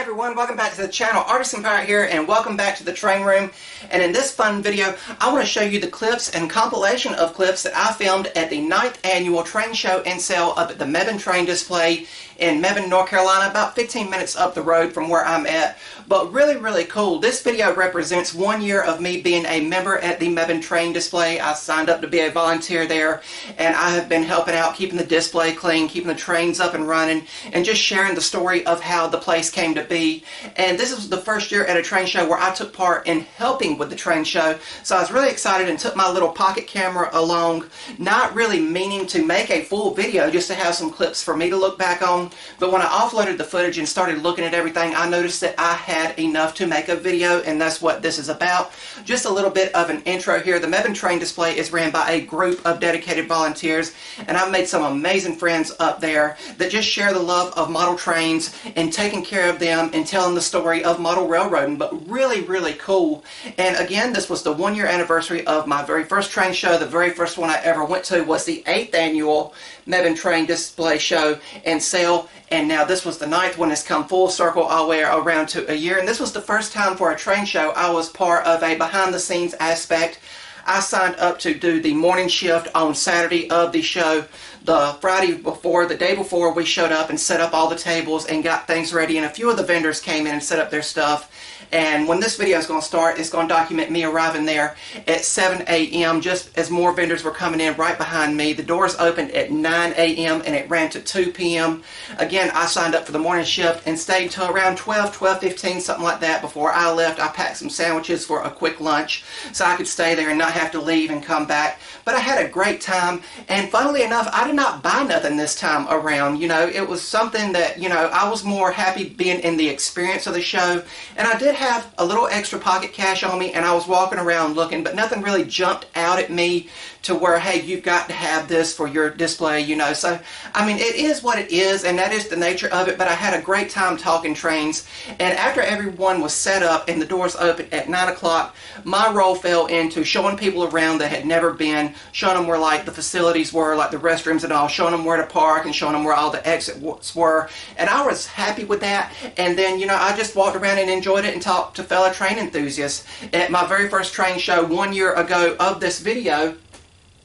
everyone, welcome back to the channel. Artisan Pirate here, and welcome back to the train room. And in this fun video, I want to show you the clips and compilation of clips that I filmed at the 9th annual train show and sale up at the Mebane Train Display in Mebane, North Carolina, about 15 minutes up the road from where I'm at. But really cool. This video represents 1 year of me being a member at the Mebane Train Display. I signed up to be a volunteer there, and I have been helping out, keeping the display clean, keeping the trains up and running, and just sharing the story of how the place came to be. And this was the first year at a train show where I took part in helping with the train show. So I was really excited and took my little pocket camera along, not really meaning to make a full video, just to have some clips for me to look back on. But when I offloaded the footage and started looking at everything, I noticed that I had enough to make a video, and that's what this is about. Just a little bit of an intro here. The Mebane Train Display is ran by a group of dedicated volunteers, and I've made some amazing friends up there that just share the love of model trains and taking care of them and telling the story of model railroading. But really cool. And again, this was the 1 year anniversary of my very first train show. The very first one I ever went to was the 8th annual Mebane Train Display show and sale, and now this was the 9th one. Has come full circle all the way around to a year, and this was the first time for a train show I was part of a behind the scenes aspect. I signed up to do the morning shift on Saturday of the show. The Friday before, the day before, we showed up and set up all the tables and got things ready, and a few of the vendors came in and set up their stuff. And when this video is going to start, it's going to document me arriving there at 7 a.m. just as more vendors were coming in right behind me. The doors opened at 9 a.m. and it ran to 2 p.m. Again, I signed up for the morning shift and stayed until around 12:15, something like that. Before I left, I packed some sandwiches for a quick lunch so I could stay there and not have to leave and come back. But I had a great time, and funnily enough, I did not buy nothing this time around. You know, it was something that, you know, I was more happy being in the experience of the show, and I did have a little extra pocket cash on me, and I was walking around looking, but nothing really jumped out at me to where, hey, you've got to have this for your display, you know. So, I mean, it is what it is, and that is the nature of it. But I had a great time talking trains, and after everyone was set up and the doors opened at 9 o'clock, my role fell into showing people around that had never been, showing them where, like, the facilities were, like the restrooms and all, showing them where to park and showing them where all the exits were, and I was happy with that. And then, you know, I just walked around and enjoyed it and talked to fellow train enthusiasts. At my very first train show 1 year ago of this video,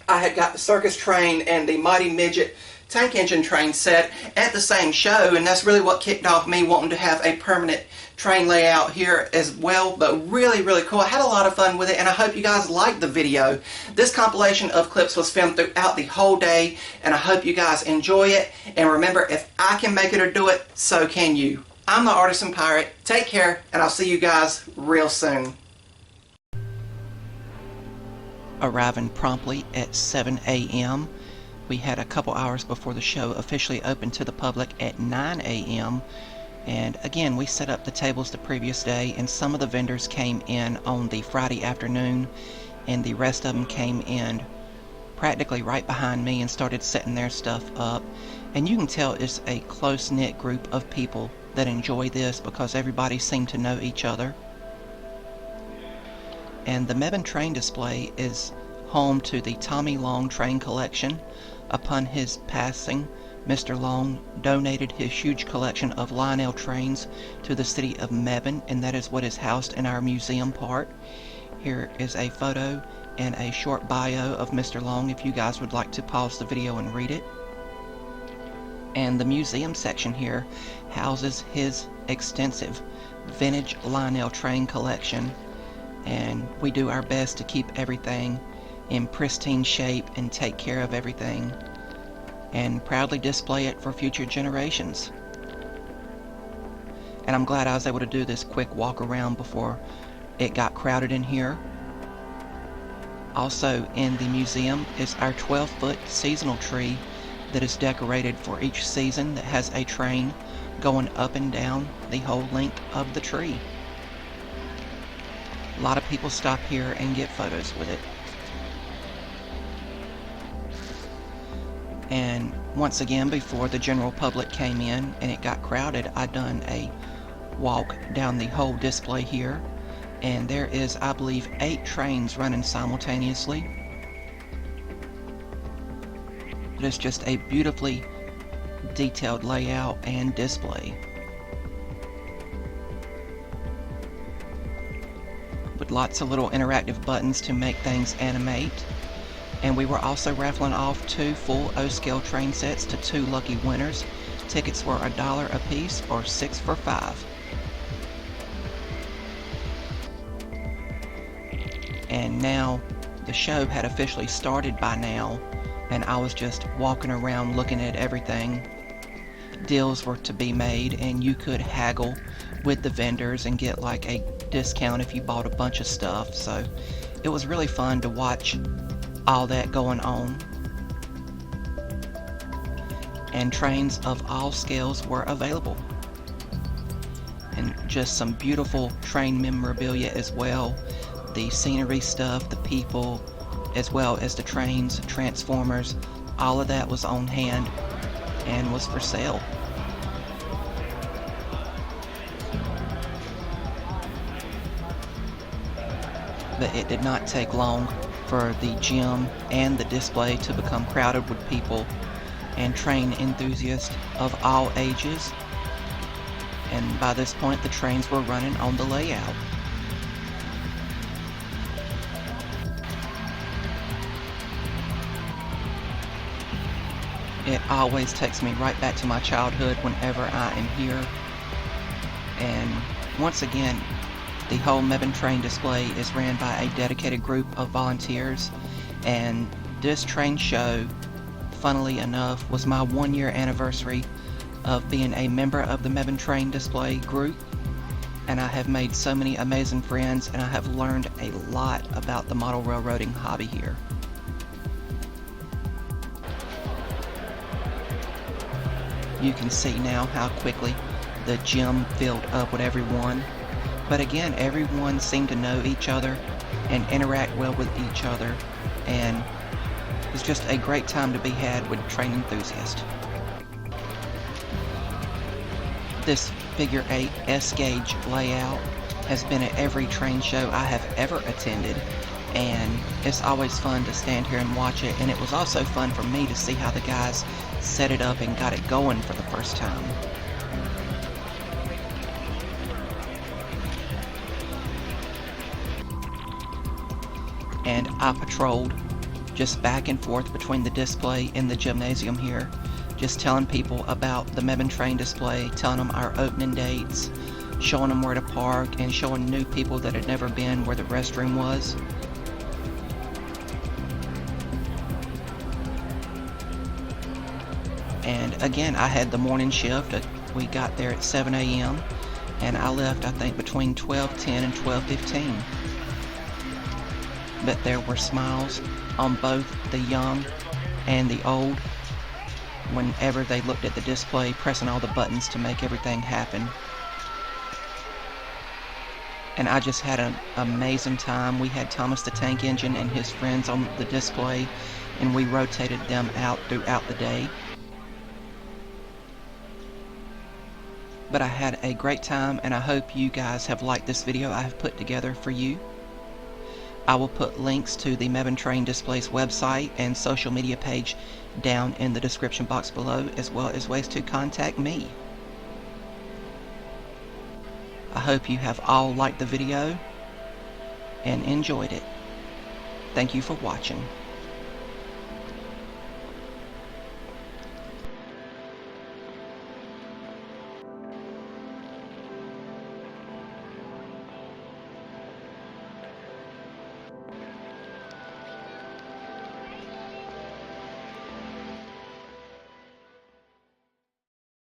I had got the circus train and the mighty midget tank engine train set at the same show, and that's really what kicked off me wanting to have a permanent train layout here as well. But really cool. I had a lot of fun with it, and I hope you guys liked the video. This compilation of clips was filmed throughout the whole day, and I hope you guys enjoy it. And remember, if I can make it or do it, so can you. I'm the Artisan Pirate. Take care, and I'll see you guys real soon. Arriving promptly at 7 a.m. We had a couple hours before the show officially opened to the public at 9 a.m. And again, we set up the tables the previous day, and some of the vendors came in on the Friday afternoon, and the rest of them came in practically right behind me and started setting their stuff up. And you can tell it's a close-knit group of people that enjoy this because everybody seemed to know each other. And the Mebane Train Display is home to the Tommy Long train collection. Upon his passing, Mr. Long donated his huge collection of Lionel trains to the city of Mebane, and that is what is housed in our museum part. Here is a photo and a short bio of Mr. Long if you guys would like to pause the video and read it. And the museum section here houses his extensive vintage Lionel train collection, and we do our best to keep everything in pristine shape and take care of everything and proudly display it for future generations. And I'm glad I was able to do this quick walk around before it got crowded in here. Also in the museum is our 12-foot seasonal tree that is decorated for each season, that has a train going up and down the whole length of the tree. A lot of people stop here and get photos with it. And once again, before the general public came in and it got crowded, I done a walk down the whole display here, and there is, I believe, 8 trains running simultaneously. It is just a beautifully detailed layout and display. with lots of little interactive buttons to make things animate. And we were also raffling off 2 full O-scale train sets to 2 lucky winners. Tickets were $1 a piece or 6 for $5. And now the show had officially started by now, and I was just walking around looking at everything. Deals were to be made, and you could haggle with the vendors and get like a discount if you bought a bunch of stuff. So it was really fun to watch all that going on. And trains of all scales were available, and just some beautiful train memorabilia as well. The scenery stuff, the people, as well as the trains, transformers, all of that was on hand and was for sale. But it did not take long for the gym and the display to become crowded with people and train enthusiasts of all ages. And by this point, the trains were running on the layout. It always takes me right back to my childhood whenever I am here. And once again, the whole Mebane Train Display is ran by a dedicated group of volunteers, and this train show, funnily enough, was my 1-year anniversary of being a member of the Mebane Train Display group, and I have made so many amazing friends, and I have learned a lot about the model railroading hobby here. You can see now how quickly the gym filled up with everyone. But again, everyone seemed to know each other and interact well with each other, and it's just a great time to be had with train enthusiasts. This figure 8 S-gauge layout has been at every train show I have ever attended, and it's always fun to stand here and watch it, and it was also fun for me to see how the guys set it up and got it going for the first time. And I patrolled just back and forth between the display and the gymnasium here, just telling people about the Mebane Train Display, telling them our opening dates, showing them where to park, and showing new people that had never been where the restroom was. And again, I had the morning shift. We got there at 7 a.m. and I left, I think, between 12:10 and 12:15. But there were smiles on both the young and the old whenever they looked at the display, pressing all the buttons to make everything happen. And I just had an amazing time. We had Thomas the Tank Engine and his friends on the display, and we rotated them out throughout the day. But I had a great time, and I hope you guys have liked this video I have put together for you. I will put links to the Mebane Train Display's website and social media page down in the description box below, as well as ways to contact me. I hope you have all liked the video and enjoyed it. Thank you for watching.